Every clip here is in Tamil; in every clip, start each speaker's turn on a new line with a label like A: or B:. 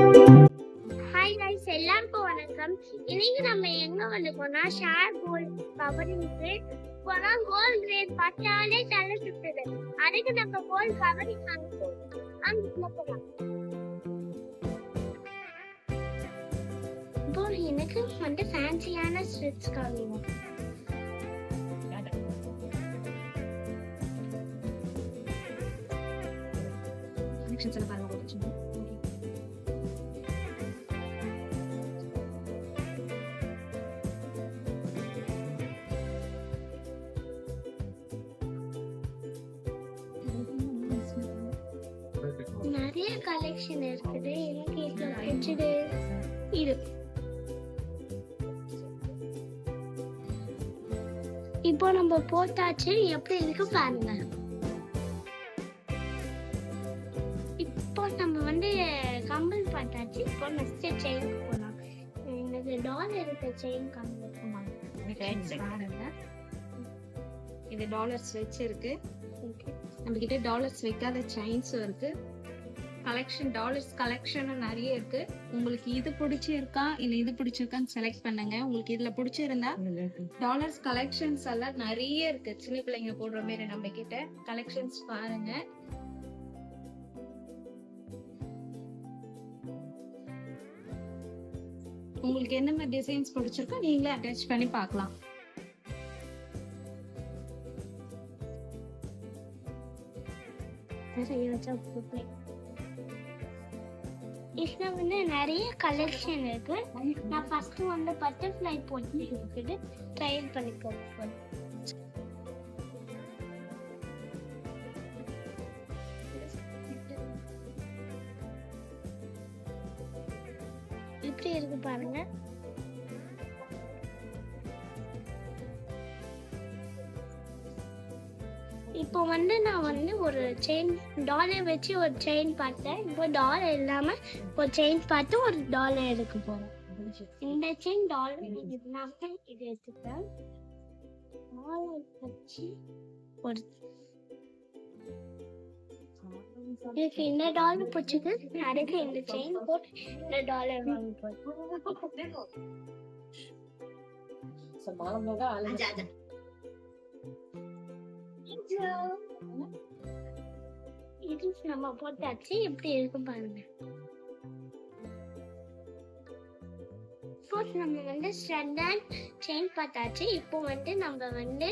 A: ஹாய் கைஸ், எல்லாருக்கும் வணக்கம். இன்னைக்கு நம்ம எங்க வந்திருக்கோம்னா ஷேர் கோல்ட் கவரிங் கிரேட். இப்போதான் கோல்ட் கிரேட் பார்த்தாலே தலை சுத்துது. அதுக்கு நம்ம கோல்ட் கவரிங் வாங்கிப்போம். போகலாம். இப்போ எனக்கு வந்து ஃபேன்சியான ஸ்ட்ரிப்ஸ் காமிங்க.
B: கலெக்ஷன்ஸ் பாருங்க.
A: நிறைய கலெக்ஷன் இருக்குது. எனக்கு இதுல பிடிச்சது இது. இப்போ நம்ம போட்டாச்சு, எப்படி இருக்கு பாருங்க. இப்போ நம்ம வந்து கம்பல் பார்த்தாச்சு. இப்போ நெக்ஸ்ட் செயின் போலாம். எனக்கு டாலர் இருக்க செயின் கம்பல் இருக்குமா?
B: இது டாலர்ஸ் வச்சு இருக்கு. நம்ம கிட்ட டாலர்ஸ் வைக்காத செயின்ஸும் இருக்கு. கலெக்ஷன் டாலர்ஸ் கலெக்ஷனும் நிறைய இருக்கு. உங்களுக்கு இது பிடிச்சிருக்கா இல்ல இது பிடிச்சிருக்கான்னு செலக்ட் பண்ணுங்க. உங்களுக்கு இதுல பிடிச்சிருந்தா டாலர்ஸ் கலெக்ஷன்ஸ் எல்லாம் நிறைய இருக்கு. சின்ன பிள்ளைங்க போடுற மாதிரி நம்ம கிட்ட கலெக்ஷன்ஸ் பாருங்க. உங்களுக்கு என்ன மாதிரி டிசைன்ஸ் பிடிச்சிருக்கோ நீங்களே அட்டாச் பண்ணி பார்க்கலாம்.
A: இதுல வந்து நிறைய கலெக்ஷன் இருக்கு. நான் ஃபர்ஸ்ட் வந்து பட்டர்ஃப்ளை போட்டு இருக்குது ட்ரையல் பண்ணிக்கோங்க. இப்படி இருக்கு பாருங்க. இப்போ வந்து நான் வந்து ஒரு செயின் டாலர் வச்சு ஒரு செயின் பார்த்தேன். இப்போ டாலர் இல்லாம ஒரு செயின் பார்த்து ஒரு டாலர் எடுக்க போறேன். இந்த செயின் டாலர் இல்லாம இது எடுத்துட்டேன். டாலர் வச்சு ஒரு எனக்கு இந்த டாலர் பிடிச்சது. அதுக்கு இந்த செயின் போட்டு இந்த டாலர் வாங்கி போறேன். இது நம்ம போட்டாச்சு. எப்படி இருக்கு பாருங்க. நம்ம வந்து ஸ்ட்ரெட் அண்ட் செயின் பார்த்தாச்சு. இப்போ வந்து நம்ம வந்து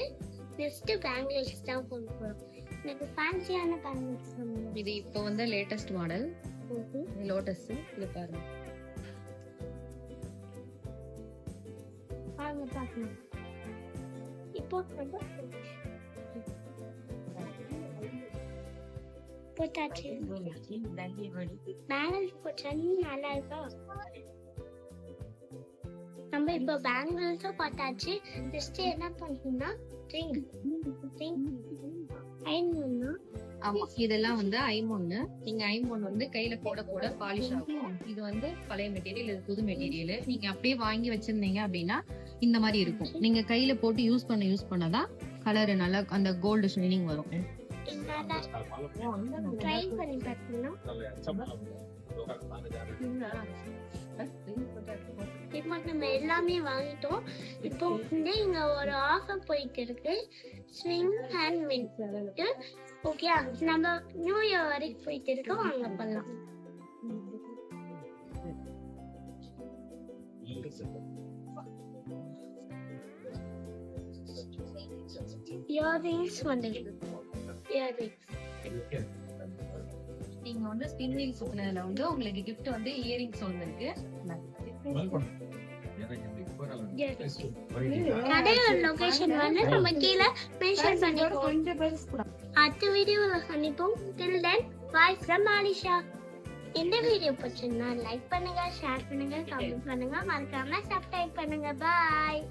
A: நெக்ஸ்ட் பேங்கிள்ஸ் தான் கொண்டு போறோம். எனக்கு ஃபேன்சியான பேங்கிள்ஸ்.
B: இது இப்போ வந்து லேட்டஸ்ட் மாடல் லோட்டஸ். இது பாருங்க.
A: வாங்க பார்க்கலாம். இப்போ போட்டாச்சு. பேங்கிள்ஸ் போட்டா நல்லா இருக்கா? நம்ம இப்போ பேங்கிள்ஸும் பார்த்தாச்சு. நெக்ஸ்ட் என்ன பண்ணணும்னா ரிங் ஐமோன்னா.
B: ஆமா, இதெல்லாம் வந்து ஐமோன்னு. நீங்க ஐமோன் வந்து கையில போட போட பாலிஷ் ஆகும். இது வந்து பழைய மெட்டீரியல், இது புது மெட்டீரியல். நீங்க அப்படியே வாங்கி வச்சிருந்தீங்க அப்படின்னா இந்த மாதிரி இருக்கும். நீங்க கையில போட்டு யூஸ் பண்ணதான் கலர் நல்லா அந்த கோல்டு ஷைனிங் வரும்.
A: ட்ரை பண்ணி பார்த்தீங்கன்னா இப்போ நம்ம எல்லாமே வாங்கிட்டோம். இப்போ வந்து இங்க ஒரு ஆஃபர் போயிட்டு இருக்கு. Swing and win. ஓகே, நம்ம நியூ இயர் வரைக்கும் போயிட்டு இருக்கோம். வாங்க பண்ணலாம். இயரிங்ஸ் வந்து இயரிங்ஸ்
B: நீங்க வந்து ஸ்பின் வீல் சுத்தினதுல வந்து உங்களுக்கு கிஃப்ட் வந்து இயரிங்ஸ் ஒன்று இருக்கு.
A: கடையோட லொகேஷன் வந்து நம்ம கீழே மென்ஷன் பண்ணிருக்கோம். அடுத்த வீடியோல சந்திப்போம். till then bye from Alisha. இந்த வீடியோ பிடிச்சிருந்தா லைக் பண்ணுங்க, ஷேர் பண்ணுங்க, கமெண்ட் பண்ணுங்க, மறக்காம சப்ஸ்கிரைப் பண்ணுங்க. பாய்.